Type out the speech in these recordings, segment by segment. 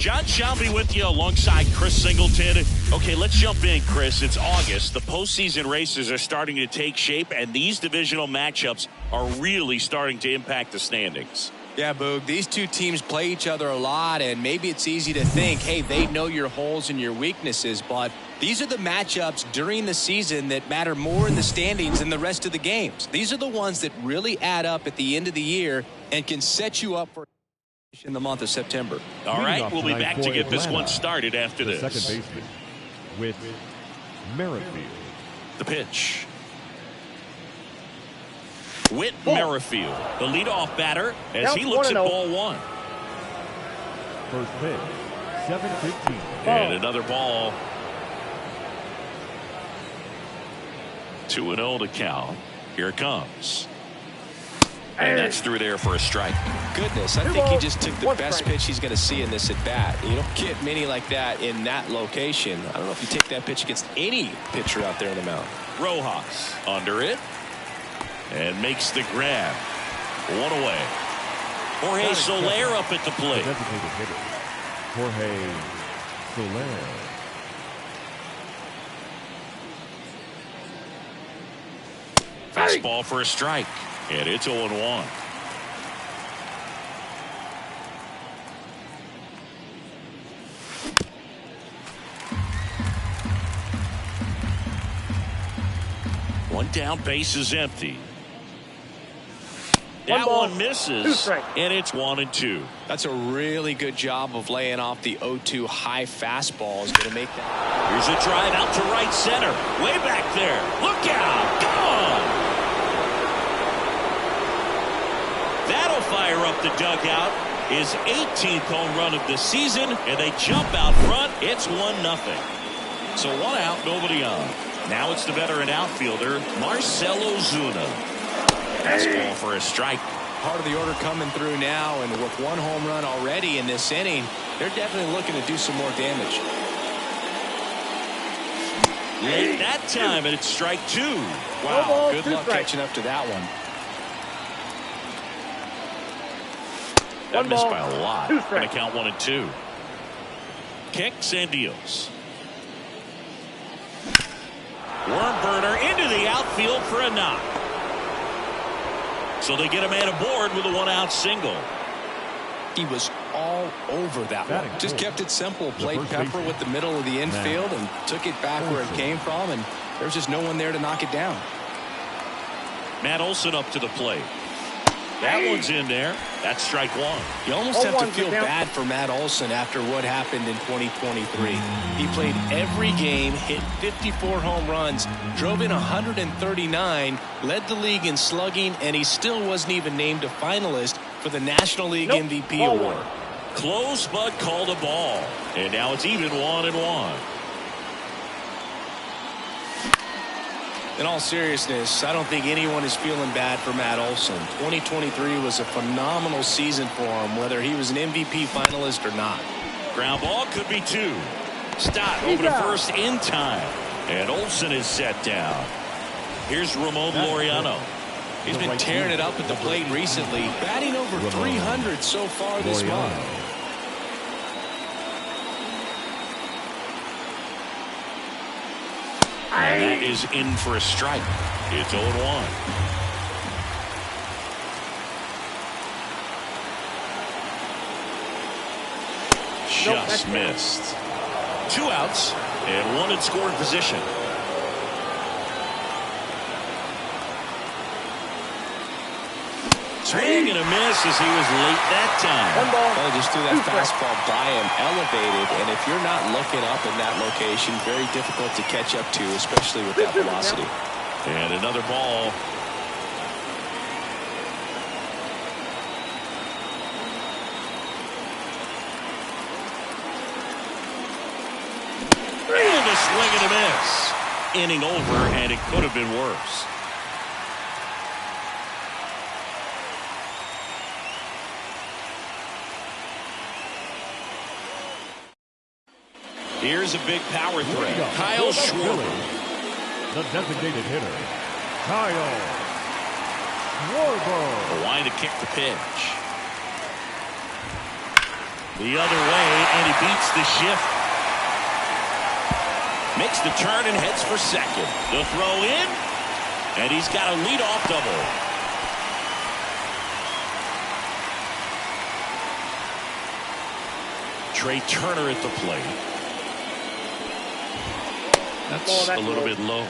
John Shelby with you alongside Chris Singleton. Okay, let's jump in, Chris. It's August. The postseason races are starting to take shape, and these divisional matchups are really starting to impact the standings. Yeah, Boog, these two teams play each other a lot, and maybe it's easy to think, hey, they know your holes and your weaknesses, but these are the matchups during the season that matter more in the standings than the rest of the games. These are the ones that really add up at the end of the year and can set you up for in the month of September. All right, we'll be back to get this one started after this. Second baseman with Merrifield. The pitch. Whit Merrifield, the leadoff batter, as he looks at ball one. First pitch, 7-15. And another ball. 2-0 to count. Here it comes. And that's through there for a strike. Goodness, I think he just took the best pitch he's going to see in this at bat. You don't get many like that in that location. I don't know if you take that pitch against any pitcher out there in the mound. Rojas under it and makes the grab. One away. Jorge Soler up at the plate. Designated hitter, Jorge Soler. Fastball for a strike. And it's 0-1. One down, base is empty. That one misses, and it's 1-2. That's a really good job of laying off the 0-2 high fastball. Is going to make that. Here's a drive out to right center. Way back there. Look out. Gone. That'll fire up the dugout. His 18th home run of the season, and they jump out front. It's 1-0. So one out, nobody on. Now it's the veteran outfielder, Marcell Ozuna. Fastball for a strike. Part of the order coming through now, and with one home run already in this inning, they're definitely looking to do some more damage. Late that time, and it's strike two. Wow, good luck catching up to that one. That missed by a lot. Going to count 1-2. Kicks and deals. Worm burner into the outfield for a knock. So they get a man aboard with a one-out single. He was all over that one. Just kept it simple. Played pepper with the middle of the infield and took it back where it came from, and there's just no one there to knock it down. Matt Olson up to the plate. That one's in there. That's strike one. You almost have to feel bad for Matt Olson after what happened in 2023. He played every game, hit 54 home runs, drove in 139, led the league in slugging, and he still wasn't even named a finalist for the National League MVP award. Close, but called a ball. And now it's even 1-1. In all seriousness, I don't think anyone is feeling bad for Matt Olson. 2023 was a phenomenal season for him, whether he was an MVP finalist or not. Ground ball could be two. Stott over to first in time. And Olson is set down. Here's Ramon Laureano. He's been tearing it up at the plate recently, batting over 300 so far this month. And that is in for a strike. It's 0-1. Just missed. 2 outs and one in scoring position. Swing and a miss as he was late that time. Well, just threw that fastball by him, elevated, and if you're not looking up in that location, very difficult to catch up to, especially with that velocity. And another ball. And a swing and a miss. Inning over, and it could have been worse. Here's a big power threat. Kyle Schwarber. The designated hitter, Kyle Schwarber. Line to kick the pitch. The other way, and he beats the shift. Makes the turn and heads for second. The throw in, and he's got a leadoff double. Trey Turner at the plate. That's a little bit low.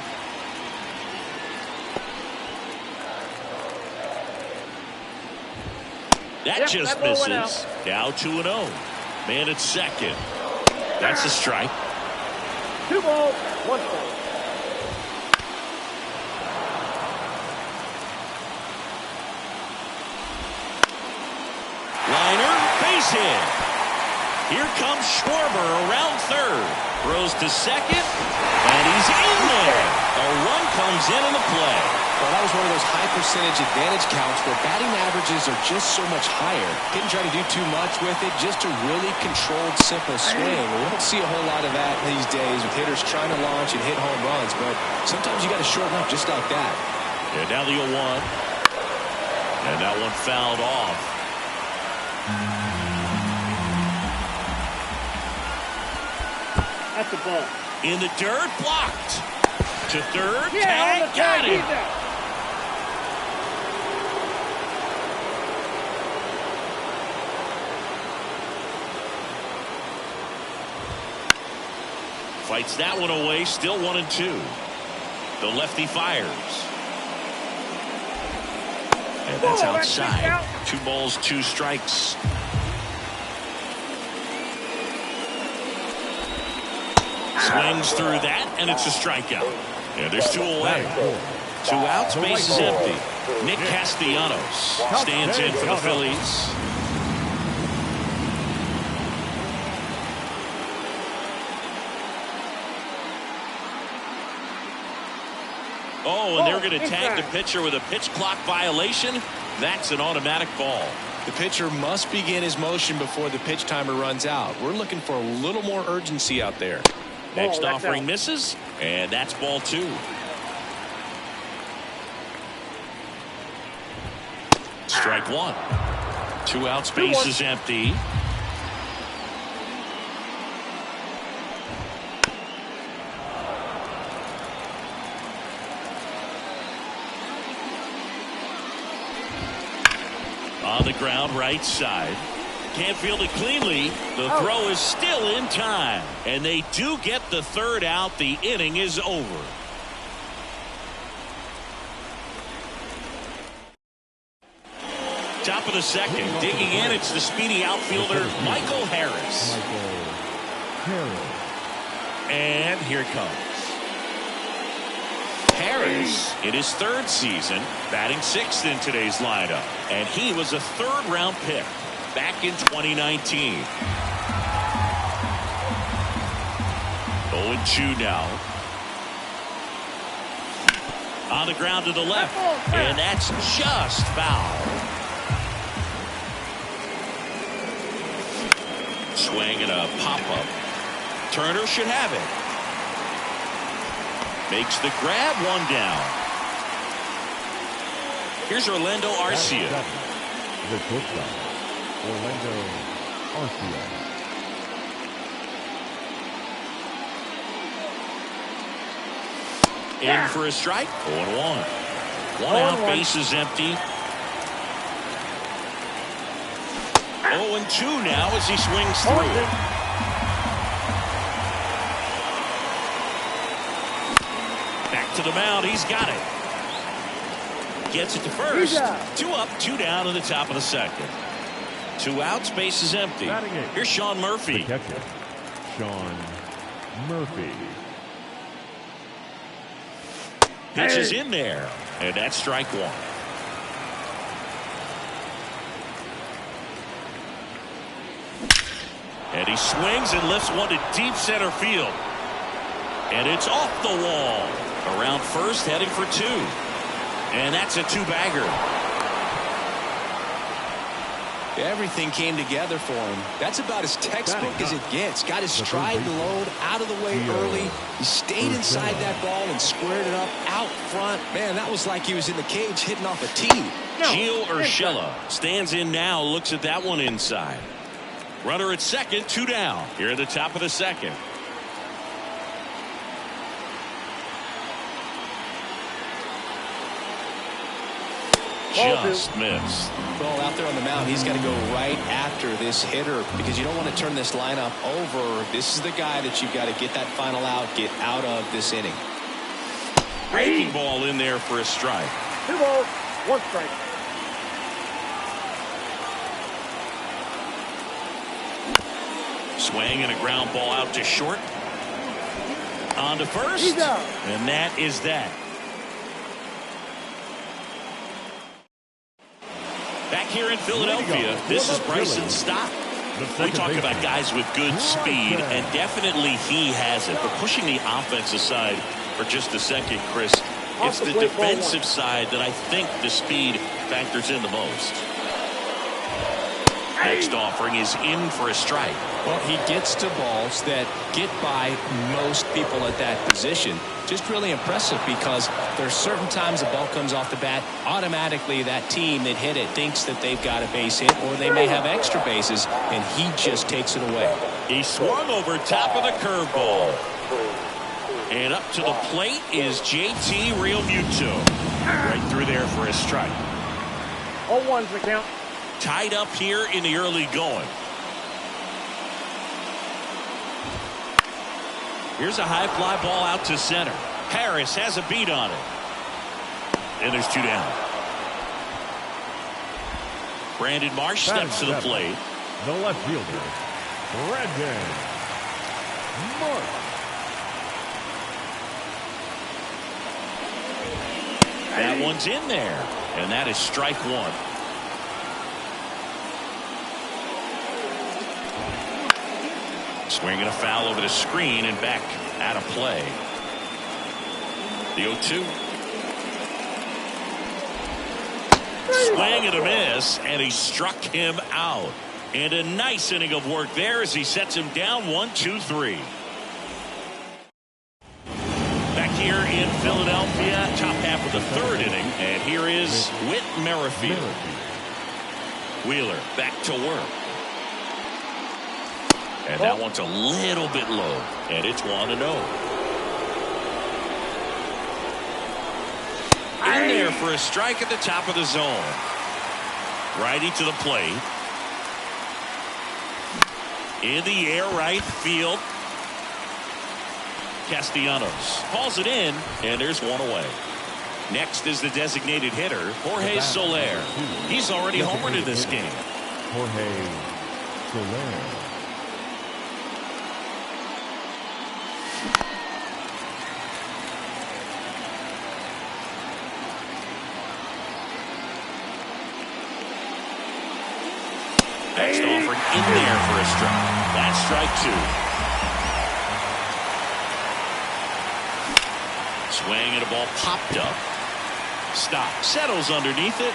That just misses. Now 2-0. Man at second. That's a strike. 2 balls, 1 strike. Liner, base hit. Here comes Schwarber around third. Throws to second, and he's in there. A run comes in the play. Well, that was one of those high percentage advantage counts where batting averages are just so much higher. Didn't try to do too much with it, just a really controlled, simple swing. We don't see a whole lot of that these days with hitters trying to launch and hit home runs, but sometimes you got to shorten up just like that. And now the 0-1. And that one fouled off. That's the ball. In the dirt, blocked. To third, tag, got him. Fights that one away, still 1-2. The lefty fires. And that's outside. 2 balls, 2 strikes. Swings through that, and it's a strikeout. Yeah, there's 2 away. 2 outs, base is empty. Nick Castellanos stands in for the Phillies. Oh, and they're going to tag the pitcher with a pitch clock violation. That's an automatic ball. The pitcher must begin his motion before the pitch timer runs out. We're looking for a little more urgency out there. Next offering misses, and that's ball 2. Strike 1. 2 outs, base is empty. On the ground, right side. Can't field it cleanly. The throw is still in time. And they do get the 3rd out. The inning is over. Top of the 2nd. Digging in, it's the speedy outfielder, Michael Harris. And here it comes. Harris in his 3rd season, batting 6th in today's lineup. And he was a 3rd-round pick back in 2019. 0-2 now. On the ground to the left. And that's just foul. Swing and a pop-up. Turner should have it. Makes the grab, 1 down. Here's Orlando Arcia. The shortstop, Orlando Arcia. In for a strike. 0-1. 1 out, base is empty. 0-2 now as he swings through. Back to the mound. He's got it. Gets it to first. 2 up, 2 down in the top of the 2nd. 2 outs, base is empty. Here's Sean Murphy. The catcher, Sean Murphy. Pitch is in there, and that's strike 1. And he swings and lifts one to deep center field. And it's off the wall. Around first, heading for 2. And that's a 2-bagger. Everything came together for him. That's about as textbook as it gets. Got his stride load out of the way early. He stayed inside that ball and squared it up out front. Man, that was like he was in the cage hitting off a tee. Gio Urshela stands in now, looks at that one inside. Runner at second, 2 down. Here at the top of the second. Just missed. Well, out there on the mound, he's got to go right after this hitter because you don't want to turn this lineup over. This is the guy that you've got to get that final out, get out of this inning. Breaking ball in there for a strike. 2 balls, 1 strike. Swing and a ground ball out to short. On to first. He's out. And that is that. Back here in Philadelphia, this is Bryson Stott. We talk about guys with good speed, and definitely he has it. But pushing the offense aside for just a second, Chris, it's the defensive side that I think the speed factors in the most. Next offering is in for a strike. Well, he gets to balls that get by most people at that position. Just really impressive because there's certain times the ball comes off the bat, automatically that team that hit it thinks that they've got a base hit or they may have extra bases, and he just takes it away. He swung over top of the curveball. And up to the plate is JT Realmuto. Right through there for a strike. 0-1's the count. Tied up here in the early going. Here's a high fly ball out to center. Harris has a beat on it. And there's 2 down. Brandon Marsh steps to the plate. The left fielder, Brandon Marsh. That one's in there. And that is strike 1. Swinging a foul over the screen and back out of play. The 0-2. Swing and a miss, and he struck him out. And a nice inning of work there as he sets him down 1-2-3. Back here in Philadelphia, top half of the 3rd inning, and here is Whit Merrifield. Wheeler back to work. And that one's a little bit low, and it's 1-0. In there for a strike at the top of the zone. Righty to the plate. In the air, right field. Castellanos calls it in, and there's 1 away. Next is the designated hitter, Jorge Soler. He's already homered in this game. Jorge Soler. Next offering in there for a strike. That's strike 2. Swing and a ball popped up. Stop. Settles underneath it.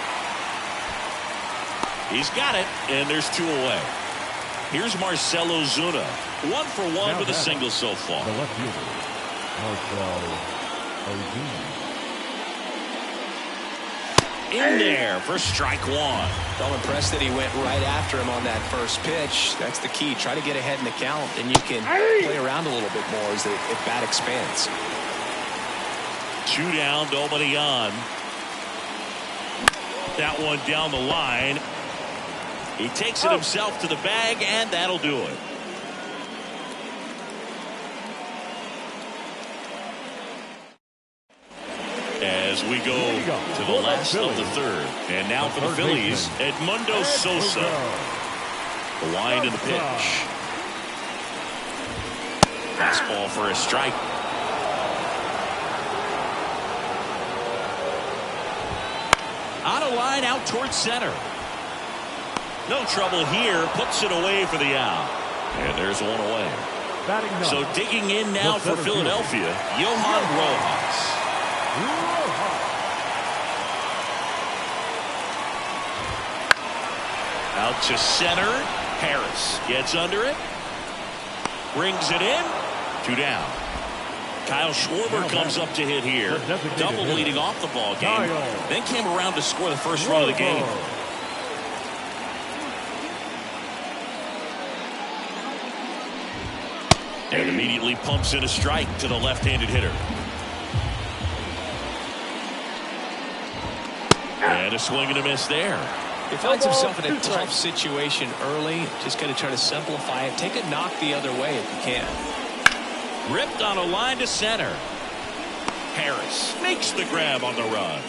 He's got it, and there's 2 away. Here's Marcelo Zuna. 1 for 1 with a single so far. The left fielder, Marcelo Ozuna. In there for strike 1. I'm impressed that he went right after him on that first pitch. That's the key. Try to get ahead in the count, and you can play around a little bit more as the bat expands. 2 down, nobody on. That one down the line. He takes it himself to the bag, and that'll do it. As we go to the last of the 3rd. And now for the Phillies, Edmundo Sosa. The wind of the pitch. Fastball for a strike. On a line out towards center. No trouble here. Puts it away for the out. And there's 1 away. So digging in now for Philadelphia, Johan Rojas. Out to center. Harris gets under it. Brings it in. 2 down. Kyle Schwarber comes up to hit here. Double leading off the ball game. Then came around to score the first run of the game. And immediately pumps in a strike to the left-handed hitter. And a swing and a miss there. He finds himself in a tough situation early. Just got to try to simplify it. Take a knock the other way if you can. Ripped on a line to center. Harris makes the grab on the run.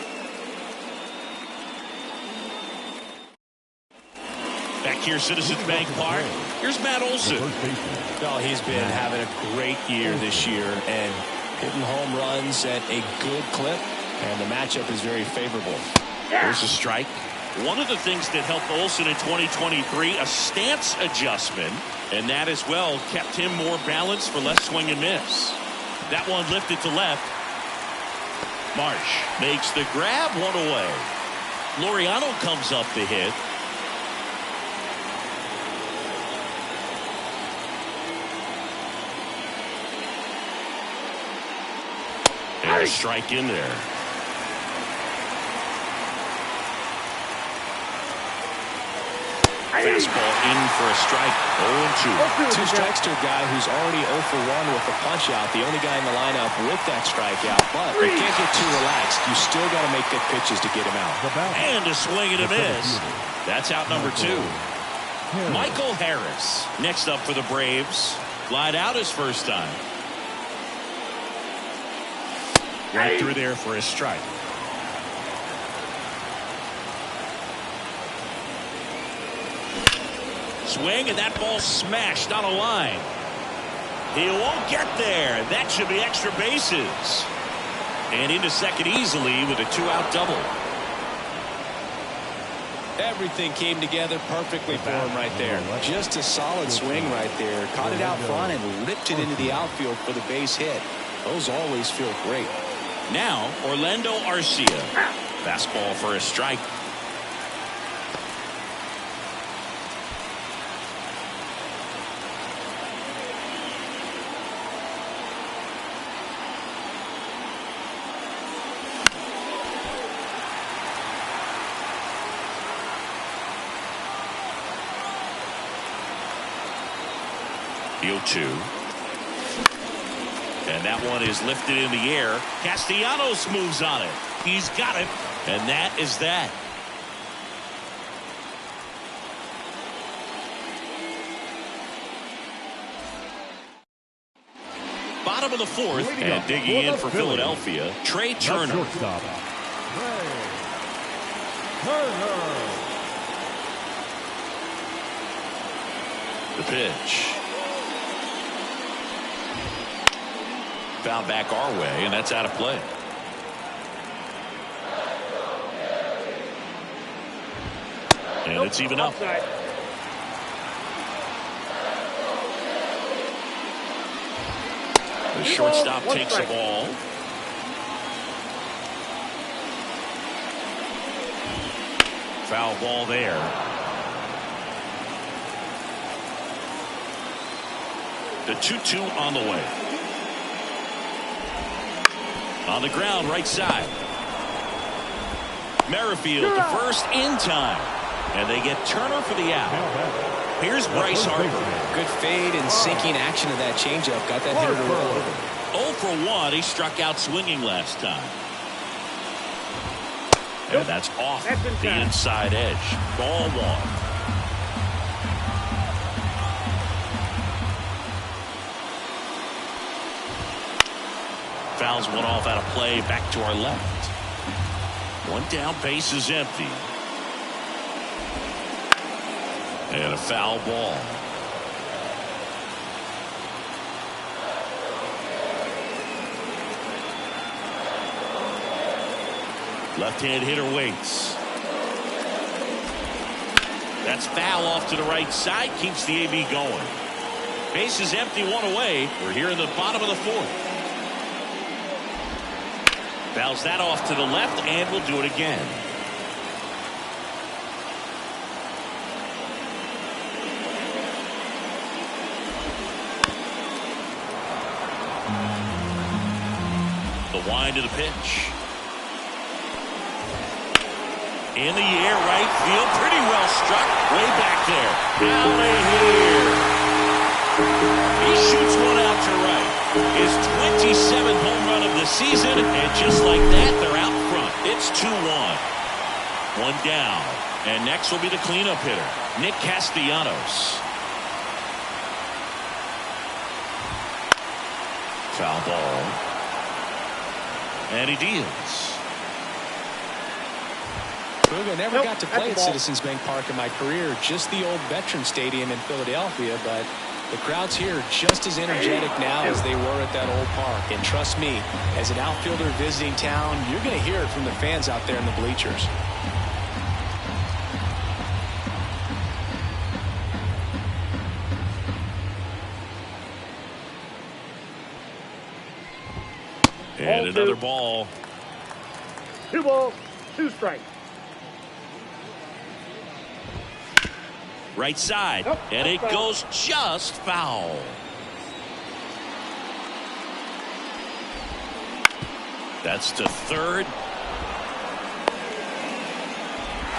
Back here, Citizens Bank Park. Here's Matt Olson. Well, he's been having a great year this year and hitting home runs at a good clip. And the matchup is very favorable. There's a strike. One of the things that helped Olson in 2023, a stance adjustment, and that as well kept him more balanced for less swing and miss. That one lifted to left. Marsh makes the grab, one away. Laureano comes up the hit. And a strike in there. Fastball in for a strike. 0-2. 2 strikes to a guy who's already 0 for 1 with the punch out. The only guy in the lineup with that strikeout. But you can't get too relaxed. You still got to make good pitches to get him out. And a swing and a miss. That's out number 2. Michael Harris next up for the Braves. Lied out his first time. Right through there for a strike. Swing, and that ball smashed on a line. He won't get there. That should be extra bases. And into second easily with a 2-out double. Everything came together perfectly for him right there. Just a solid swing right there. Caught it out front and ripped it into the outfield for the base hit. Those always feel great. Now, Orlando Arcia. Fastball for a strike. The 0-2. And that one is lifted in the air. Castellanos moves on it. He's got it. And that is that. Bottom of the 4th. And digging in for Philadelphia, Trey Turner. The pitch. Foul back our way, and that's out of play. And it's even up. The shortstop takes the ball. Foul ball there. The 2-2 on the way. On the ground, right side. Merrifield to first in time. And they get Turner for the out. Here's Bryce Harper. Good fade and sinking action of that changeup. Got that hitter to roll over. 0 for 1. He struck out swinging last time. And that's off the inside edge. Ball 1. Fouls one off out of play, back to our left. One down, base is empty. And a foul ball. Left-hand hitter waits. That's foul off to the right side, keeps the AB going. Base is empty, one away. We're here in the bottom of the 4th. Fouls that off to the left, and we'll do it again. The wind of the pitch. In the air, right field, pretty well struck, way back there. Out of here. He shoots one out to right. His 27th home run of the season, and just like that, they're out front. It's 2-1. One down. And next will be the cleanup hitter, Nick Castellanos. Foul ball. And he deals. I never got to play at Citizens Bank Park in my career, just the old Veterans Stadium in Philadelphia, but the crowds here are just as energetic now as they were at that old park. And trust me, as an outfielder visiting town, you're going to hear it from the fans out there in the bleachers. And another ball. 2 balls, 2 strikes. Right side, and it goes just foul. That's to third.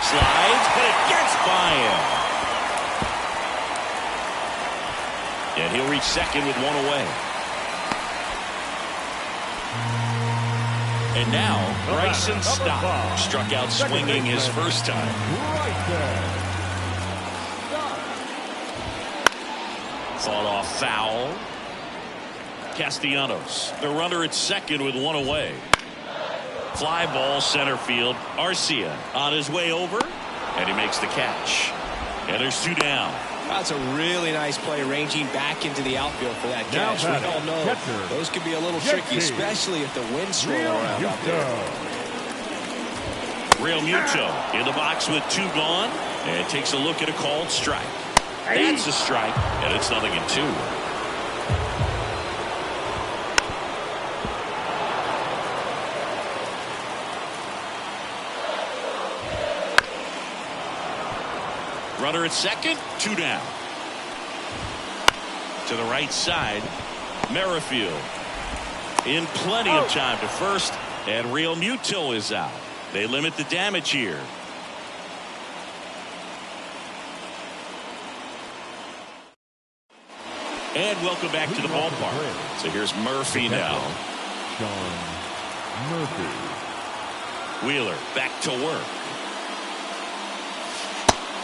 Slides, but it gets by him. And he'll reach second with one away. And now, Bryson Stott struck out swinging his first time. Right there. Fought off foul. Castellanos, the runner at second with one away. Fly ball center field. Arcia on his way over, and he makes the catch. And there's 2 down. That's a really nice play, ranging back into the outfield for that catch. We all know those could be a little tricky, especially if the wind's swirling around out there. Real Muto in the box with 2 gone, and takes a look at a called strike. That's a strike, and it's 0-2. Runner at second, 2 down. To the right side, Merrifield in plenty of time to first, and Real Muto is out. They limit the damage here. And welcome back to the ballpark. So here's Murphy now. Sean Murphy. Wheeler back to work.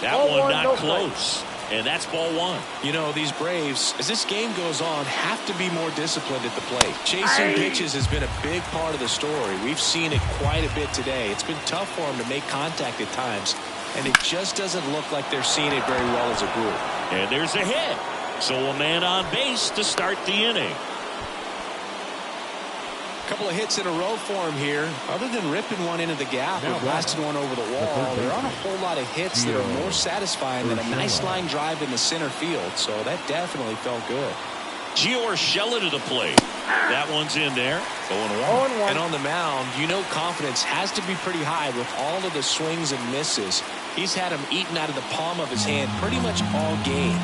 That one not close. And that's ball 1. You know, these Braves, as this game goes on, have to be more disciplined at the plate. Chasing pitches has been a big part of the story. We've seen it quite a bit today. It's been tough for them to make contact at times, and it just doesn't look like they're seeing it very well as a group. And there's a hit. So a man on base to start the inning. A couple of hits in a row for him here. Other than ripping one into the gap or blasting one over the wall, there aren't a whole lot of hits that are more satisfying than a nice line drive in the center field. So that definitely felt good. Gio Urshela to the plate. That one's in there. 0-1. And on the mound, you know confidence has to be pretty high with all of the swings and misses. He's had them eaten out of the palm of his hand pretty much all game.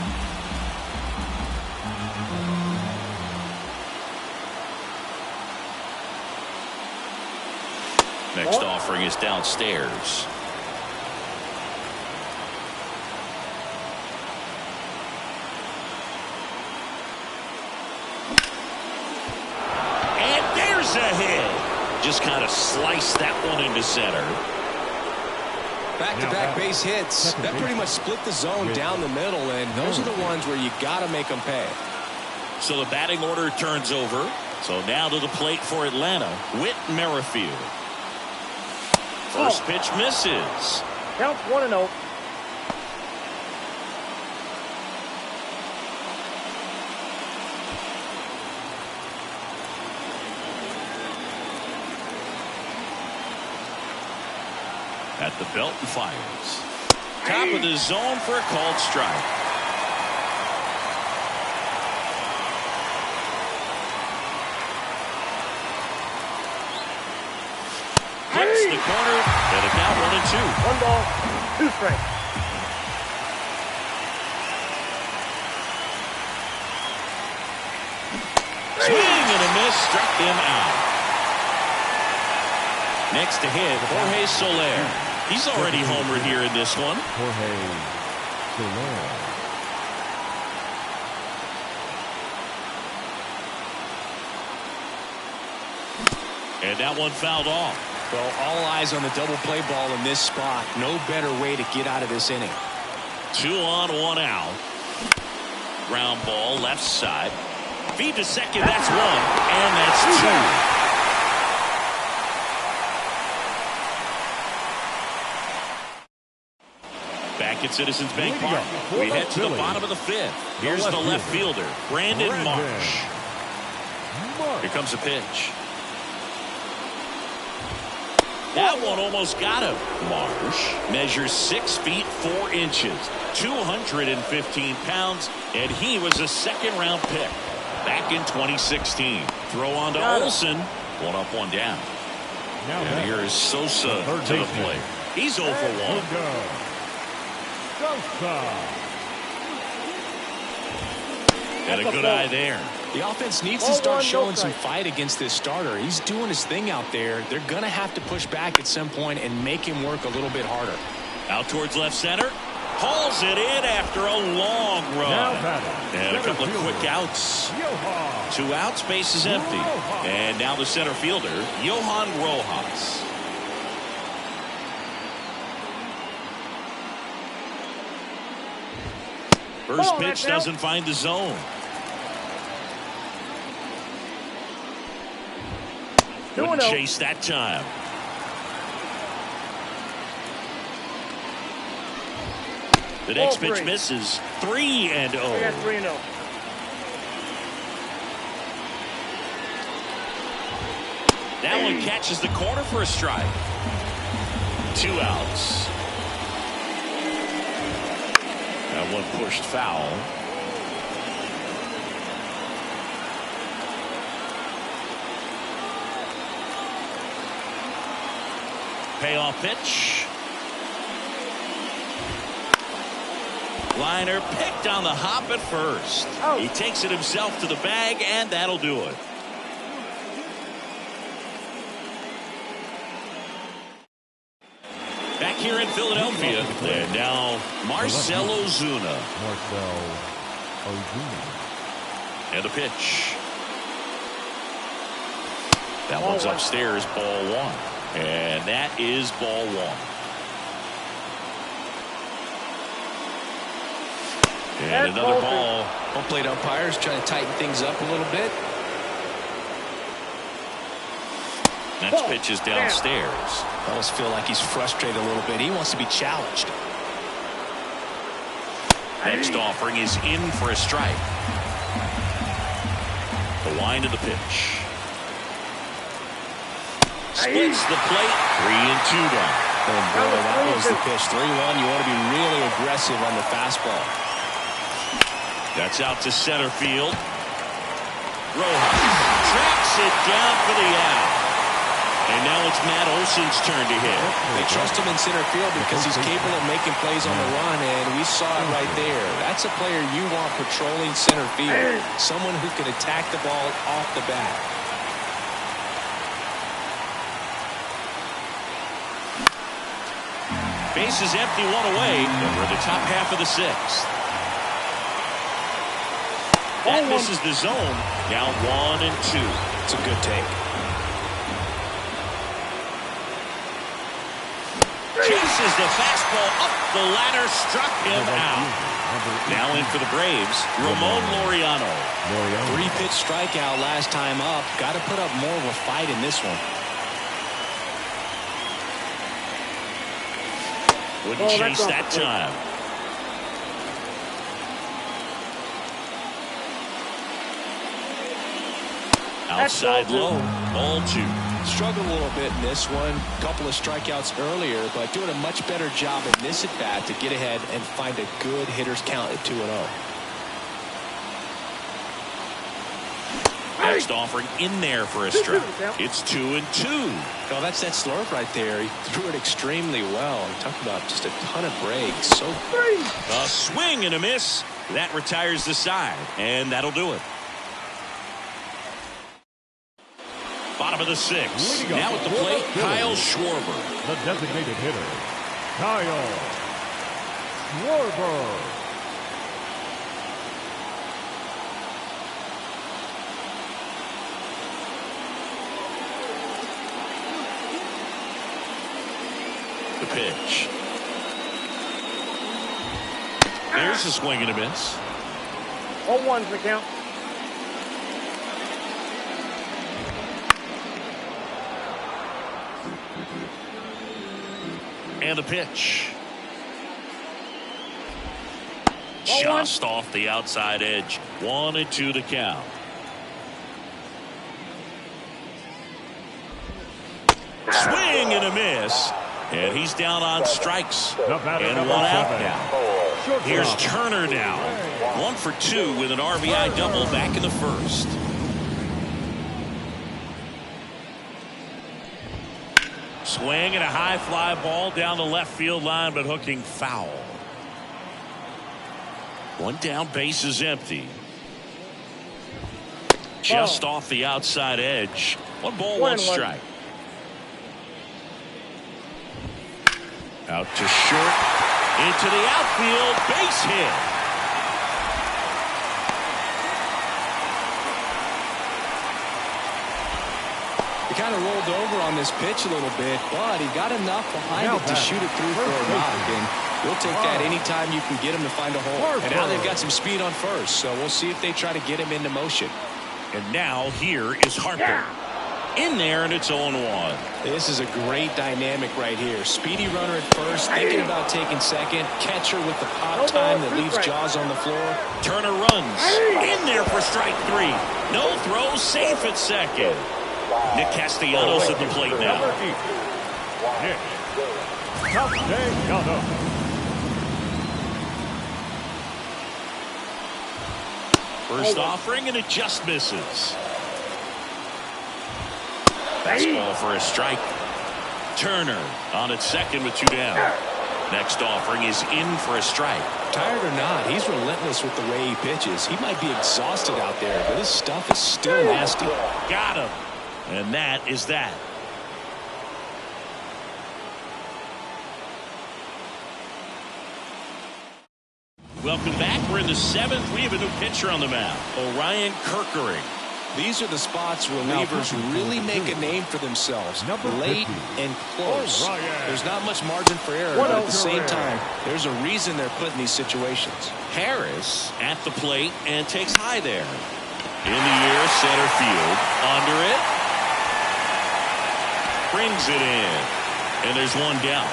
Next offering is downstairs. And there's a hit. Just kind of sliced that one into center. Back-to-back base hits. That pretty much split the zone down the middle, and those are the ones where you got to make them pay. So the batting order turns over. So now to the plate for Atlanta, Whit Merrifield. First pitch misses. Counts 1-0. At the belt and fires. Top of the zone for a called strike. Hits the corner, and a down 1-2. 1 ball, 2 strikes. Swing and a miss, struck him out. Next to hit, Jorge Soler. He's already homered here in this one. Jorge Soler. And that one fouled off. Well, all eyes on the double play ball in this spot. No better way to get out of this inning. 2 on, 1 out. Ground ball left side. Feed to second. That's 1. And that's 2. Back at Citizens Bank Park, we head to the bottom of the 5th. Here's the left fielder, Brandon Marsh. Here comes a pitch. That one almost got him. Marsh measures 6 feet 4 inches, 215 pounds, and he was a second-round pick back in 2016. Throw on to Olsen. 1 up, 1 down. And here is Sosa to the plate. He's 0 for 1. And a good eye there. The offense needs to start showing some fight against this starter. He's doing his thing out there. They're going to have to push back at some point and make him work a little bit harder. Out towards left center. Hauls it in after a long run. And a couple of quick outs. 2 outs, base is empty. And now the center fielder, Johan Rojas. First pitch doesn't find the zone. Wouldn't chase that time. The next pitch misses. 3-0. I got 3-0. That one catches the corner for a strike. 2 outs. That one pushed foul. Payoff pitch. Liner picked on the hop at first. He takes it himself to the bag, and that'll do it. Back here in Philadelphia, and now Marcell Ozuna. And the pitch. That one's upstairs, ball 1. And that is ball 1. And another ball. Home plate umpires trying to tighten things up a little bit. Next pitch is downstairs. I almost feel like he's frustrated a little bit. He wants to be challenged. Next offering is in for a strike. The wind of the pitch. Splits the plate. 3-2 down. Oh boy, that was the pitch. 3-1. You want to be really aggressive on the fastball. That's out to center field. Rojas tracks it down for the out. And now it's Matt Olson's turn to hit. They trust him in center field because he's capable of making plays on the run, and we saw it right there. That's a player you want patrolling center field. Someone who can attack the ball off the bat. Base is empty, 1 away, and we're in the top half of the 6th. That misses the zone. Now 1 and 2. It's a good take. Chases the fastball up the ladder, struck him out. Now in for the Braves, Ramon Laureano. 3-pitch strikeout last time up. Got to put up more of a fight in this one. Wouldn't chase that time. Outside low, ball 2. Struggled a little bit in this one. Couple of strikeouts earlier, but doing a much better job in this at bat to get ahead and find a good hitter's count at 2-0. Next offering in there for a strike. It's 2-2. No, that's that slurve right there. He threw it extremely well. He talked about just a ton of breaks. So a swing and a miss. That retires the side, and that'll do it. Bottom of the 6th. Now at the plate, Kyle Schwarber. The designated hitter, Kyle Schwarber. pitch. There's a swing and a miss. 0-1's the count. And the pitch. 0-1. Just off the outside edge. 1-2 to count. Swing and a miss. And he's down on strikes. And one out now. Here's Turner now. 1 for 2 with an RBI double back in the first. Swing and a high fly ball down the left field line, but hooking foul. One down, base is empty. Just off the outside edge. 1 ball, 1 strike. Out to short. Into the outfield. Base hit. He kind of rolled over on this pitch a little bit, but he got enough behind it to shoot it through for a knock. And we'll take that anytime you can get him to find a hole. And now they've got some speed on first, so we'll see if they try to get him into motion. And now here is Harper. In there, and it's 0-1. This is a great dynamic right here. Speedy runner at first, thinking about taking second. Catcher with the pop time that leaves Jaws on the floor. Turner runs. In there for strike 3. No throw, safe at second. Nick Castellanos at the plate now. First offering, and it just misses. Fastball for a strike. Turner on at second with 2 down. Next offering is in for a strike. Tired or not, he's relentless with the way he pitches. He might be exhausted out there, but his stuff is still nasty. Got him. And that is that. Welcome back. We're in the 7th. We have a new pitcher on the mound. Orion Kerkering. These are the spots relievers really make a name for themselves. Late and close. There's not much margin for error, but at the same time, there's a reason they're put in these situations. Harris at the plate and takes high there. In the air, center field. Under it. Brings it in. And there's 1 down.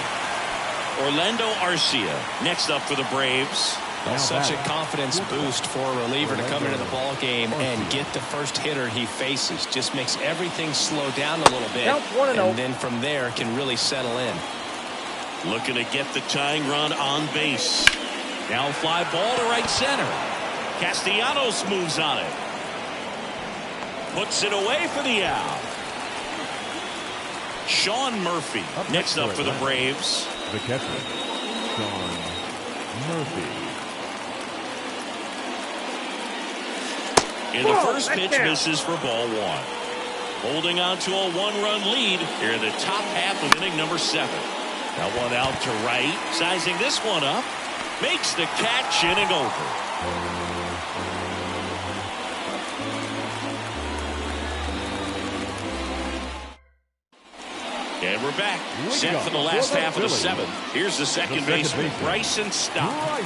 Orlando Arcia next up for the Braves. Well, such a confidence boost for a reliever to come into the ball game and get the first hitter he faces. Just makes everything slow down a little bit, and then from there can really settle in. Looking to get the tying run on base. Now fly ball to right center. Castellanos moves on it. Puts it away for the out. Sean Murphy next up for the Braves. The catcher, Sean Murphy. In the first pitch, misses for ball 1. Holding on to a 1-run lead here in the top half of inning number 7. Now 1 out to right. Sizing this one up. Makes the catch, inning over. And we're back. Set for the last half of the 7th. Here's the second baseman, Bryson Stott.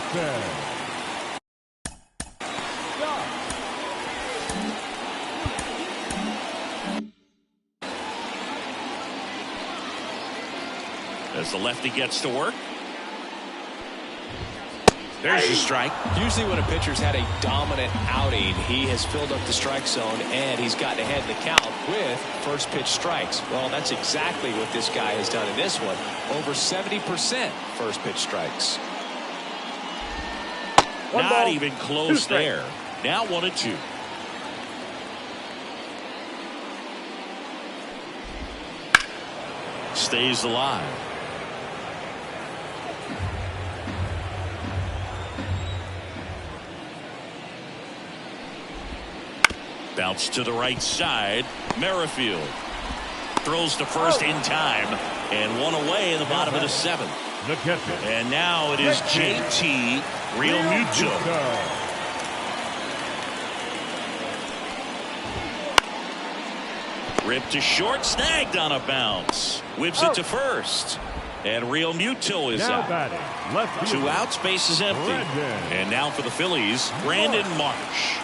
As the lefty gets to work. There's a strike. Usually when a pitcher's had a dominant outing, he has filled up the strike zone and he's gotten ahead in the count with first pitch strikes. Well, that's exactly what this guy has done in this one. Over 70% first pitch strikes. Not even close there. Now 1-2. Stays alive. Bounce to the right side. Merrifield throws to first in time and 1 away in the bottom of the 7th. And now it is JT Realmuto. Ripped to short, snagged on a bounce. Whips it to first. And Real Muto is Now out. batting, left field. 2 outs, base is empty. Brandon. And now for the Phillies, Brandon Marsh.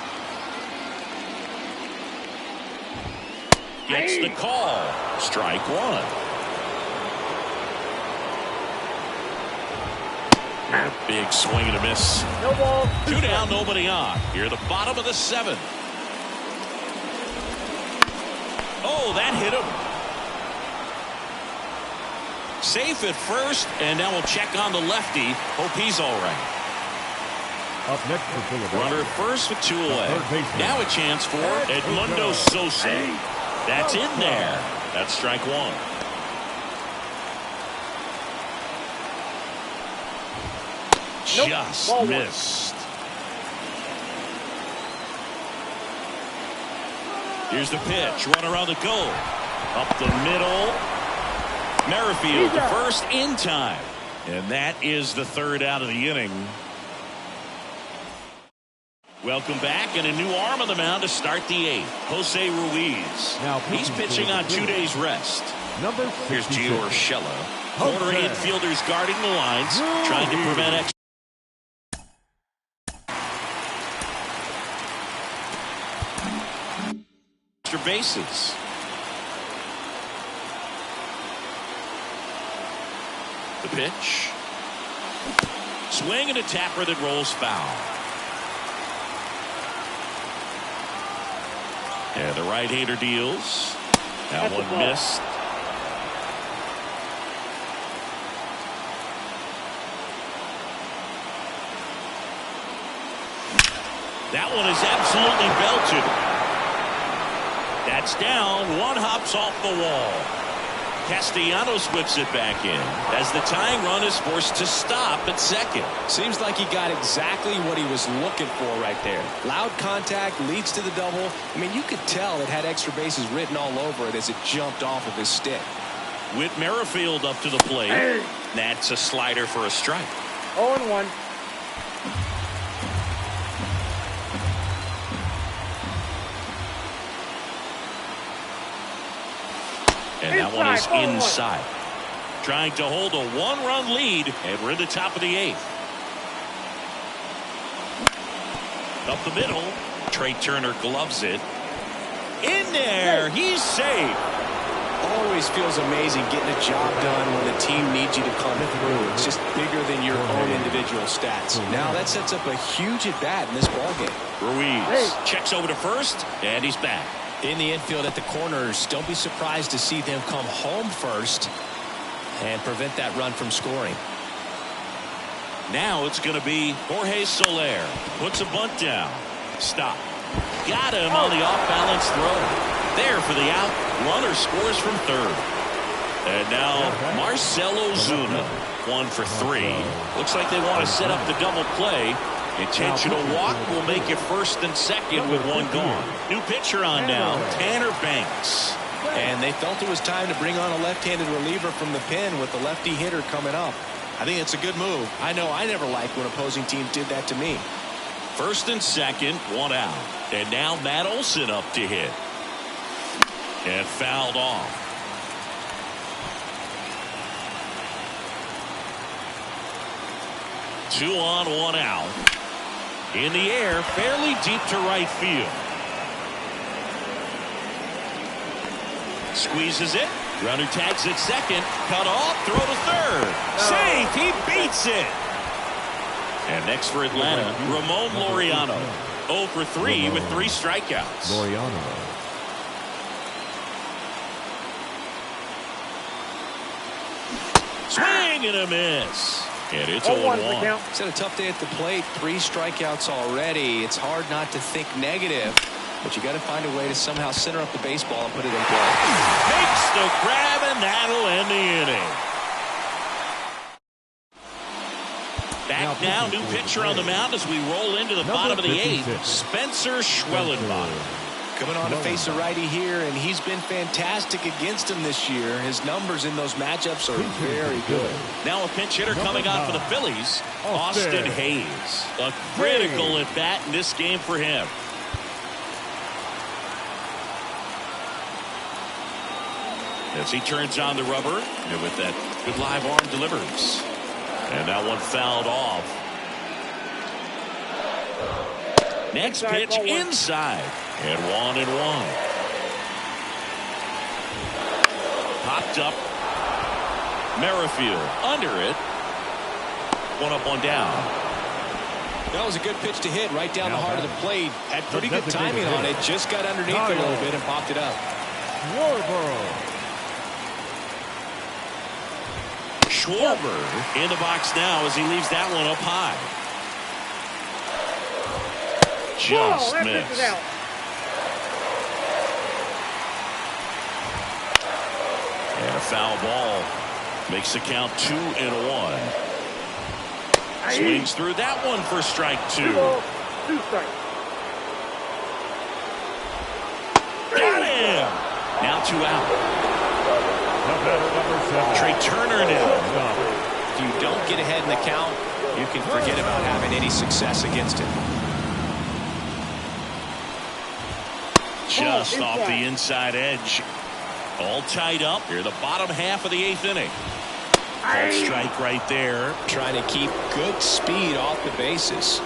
Gets the call. Strike 1. Big swing and a miss. No ball. 2 down, nobody on. Here, the bottom of the 7th. Oh, that hit him. Safe at first, and now we'll check on the lefty. Hope he's all right. Up next for Philadelphia. Runner at first with 2 away. Now a chance for Edmundo Sosa. That's in there. That's strike 1. Just missed. Here's the pitch. Runner on the go. Up the middle. Merrifield to first in time. And that is the 3rd out of the inning. Welcome back, and a new arm on the mound to start the 8th. Jose Ruiz. Now He's pitching on 2 days rest. Number Here's 66. Gio Urshela. Corner infielders guarding the lines, trying to prevent extra bases. The pitch. Swing and a tapper that rolls foul. And the right-hander deals. That one missed. That one is absolutely belted. That's down. One hops off the wall. Castellanos whips it back in as the tying run is forced to stop at second. Seems like he got exactly what he was looking for right there. Loud contact leads to the double. I mean, you could tell it had extra bases written all over it as it jumped off of his stick. Whit Merrifield up to the plate. That's a slider for a strike. 0-1. And that one is inside. Trying to hold a 1-run lead, and we're in the top of the 8th. Up the middle, Trey Turner gloves it. In there, he's safe. Always feels amazing getting a job done when the team needs you to come through. It's just bigger than your own individual stats. Now that sets up a huge at bat in this ballgame. Ruiz checks over to first, and he's back. In the infield at the corners, don't be surprised to see them come home first and prevent that run from scoring. Now it's going to be Jorge Soler. Puts a bunt down. Stop. Got him on the off-balance throw. There for the out. Runner scores from third. And now Marcell Ozuna. 1 for 3. Looks like they want to set up the double play. Intentional walk will make it first and second with 1 gone. New pitcher on now, Tanner Banks. And they felt it was time to bring on a left-handed reliever from the pen with the lefty hitter coming up. I think it's a good move. I know I never liked when opposing teams did that to me. First and second, 1 out. And now Matt Olson up to hit. And fouled off. Two on, 1 out. In the air, fairly deep to right field. Squeezes it. Runner tags at second. Cut off. Throw to third. Safe. He beats it. And next for Atlanta, Ramon Laureano. 0 for 3 with 3 strikeouts. Laureano. Swing and a miss. And it's 0-1. It's had a tough day at the plate. 3 strikeouts already. It's hard not to think negative, but you got to find a way to somehow center up the baseball and put it in play. Makes the grab, and that'll end the inning. Back now, new pitcher on the mound as we roll into the bottom of the 8th. Spencer Schwellenbach. Coming on to face a righty here, and he's been fantastic against him this year. His numbers in those matchups are very good. Now a pinch hitter coming on for the Phillies, Austin Hayes. A critical at bat in this game for him. as he turns on the rubber, and with that good live arm delivers. And that one fouled off. Next pitch inside, and 1-1. Popped up. Merrifield under it. 1 up, 1 down. That was a good pitch to hit right down the heart of the plate. Had pretty good timing on it. Just got underneath it a little bit and popped it up. Schwarber in the box now as he leaves that one up high. Just missed. And a foul ball makes the count 2-1. Swings through that one for strike 2. 2 strikes. Got him. Now 2 out. Trey Turner now. If you don't get ahead in the count, you can forget about having any success against him. Just off the inside edge. All tied up here, the bottom half of the 8th inning. Ball strike right there. Trying to keep good speed off the bases.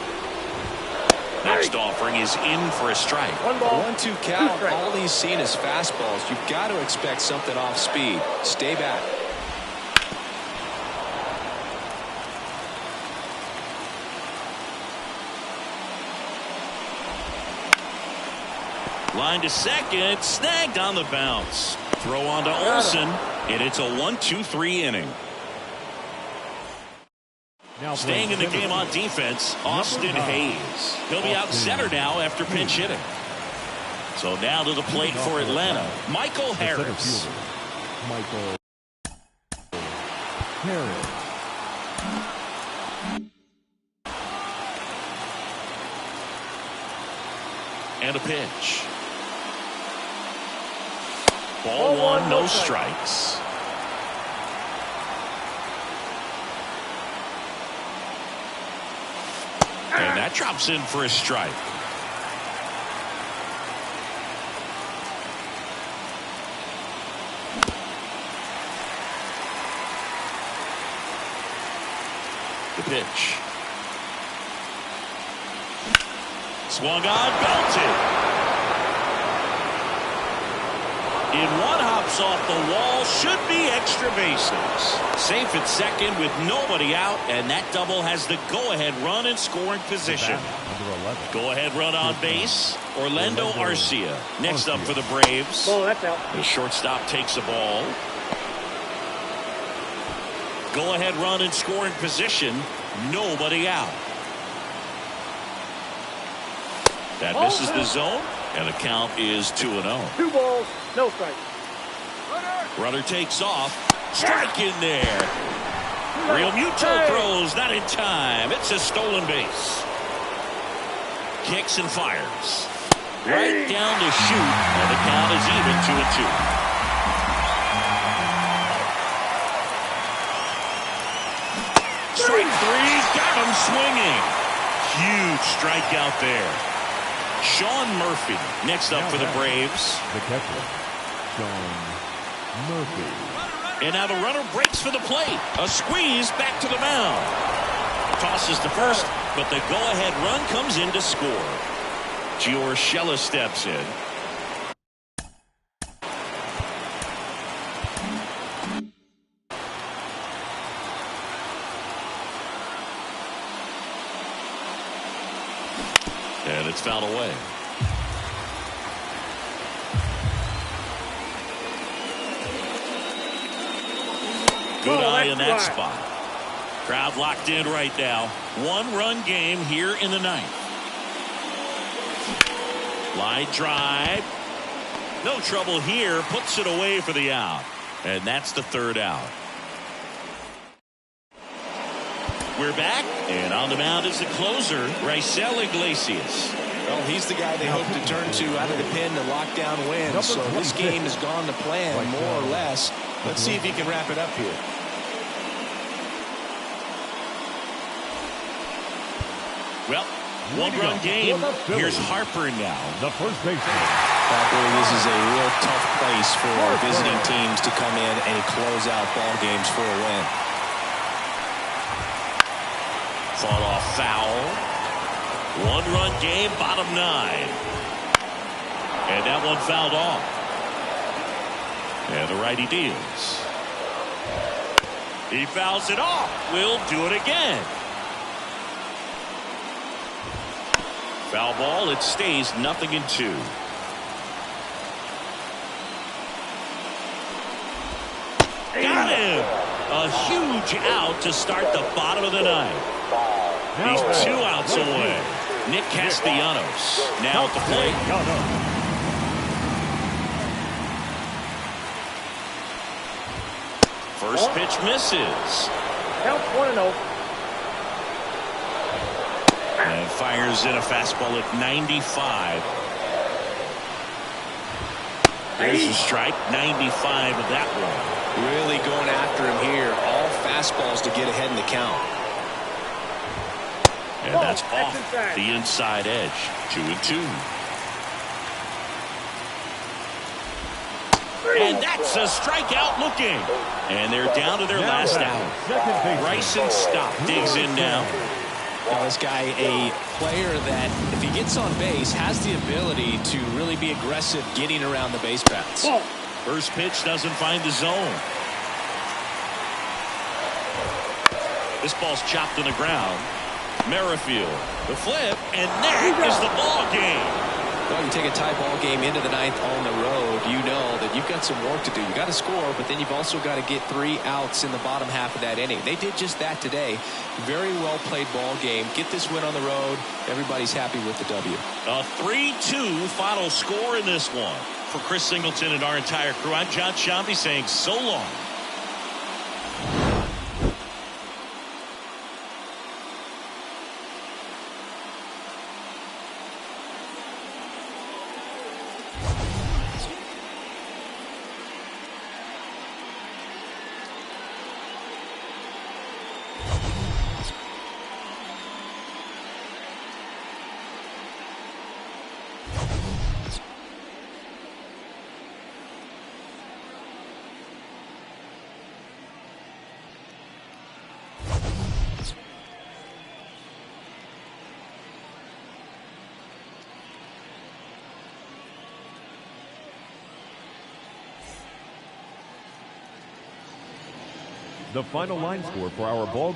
Next offering is in for a strike. 1-2 count. All he's seen is fastballs. You've got to expect something off speed. Stay back. Line to second, snagged on the bounce. Throw on to Olsen, and it's a 1-2-3 inning. Staying in the game on defense, Austin Hayes. He'll be out center now after pinch hitting. So now to the plate for Atlanta, Michael Harris. And a pitch. Ball 1, no strikes. And that drops in for a strike. The pitch. Swung on, belted. In one hops off the wall, should be extra bases. Safe at second with nobody out, and that double has the go-ahead run in scoring position. Go-ahead run on base, Orlando Arcia. Next up for the Braves. That's out. The shortstop takes the ball. Go-ahead run in scoring position, nobody out. That misses the zone, and the count is 2-0. 2 balls, no strikes. Runner takes off. Strike in there. Real Muto throws, not in time. It's a stolen base. Kicks and fires. Right down to shoot, and the count is even 2-2. Strike 3, got him swinging. Huge strikeout there. Sean Murphy next up for the Braves. The catcher, Sean Murphy. And now the runner breaks for the plate. A squeeze back to the mound. Tosses to first, but the go-ahead run comes in to score. Giorgella steps in. And it's fouled away. Good eye in that spot. Crowd locked in right now. 1-run game here in the 9th. Line drive. No trouble here. Puts it away for the out. And that's the 3rd out. We're back, and on the mound is the closer, Raisel Iglesias. Well, he's the guy they hope to turn to out of the pen to lock down wins. So this game has gone to plan, more or less. Let's see if he can wrap it up here. Well, One-run game. Here's Harper now. The first baseman. I believe this is a real tough place for visiting teams to come in and close out ball games for a win. Fought off foul. One-run game, bottom 9. And that one fouled off. And the righty deals. He fouls it off. We'll do it again. Foul ball. It stays 0-2. Got him. A huge out to start the bottom of the 9th. He's 2 outs away. Nick Castellanos now at the plate. First pitch misses. Count 1-0. And fires in a fastball at 95. There's a strike. 95 of that one. Really going after him here. All fastballs to get ahead in the count. And that's off the inside edge. 2-2. And that's a strikeout looking. And they're down to their last out. Bryson Stott digs in now. Now this guy, a player that if he gets on base has the ability to really be aggressive getting around the base paths. First pitch doesn't find the zone. This ball's chopped on the ground. Merrifield, the flip, and that is the ball game. Well, you take a tie ball game into the 9th on the road, you know that you've got some work to do. You got to score, but then you've also got to get 3 outs in the bottom half of that inning. They did just that today. Very well played ball game. Get this win on the road. Everybody's happy with the W. A 3-2 final score in this one. For Chris Singleton and our entire crew, I'm John Shambi saying so long. The final line score for our ball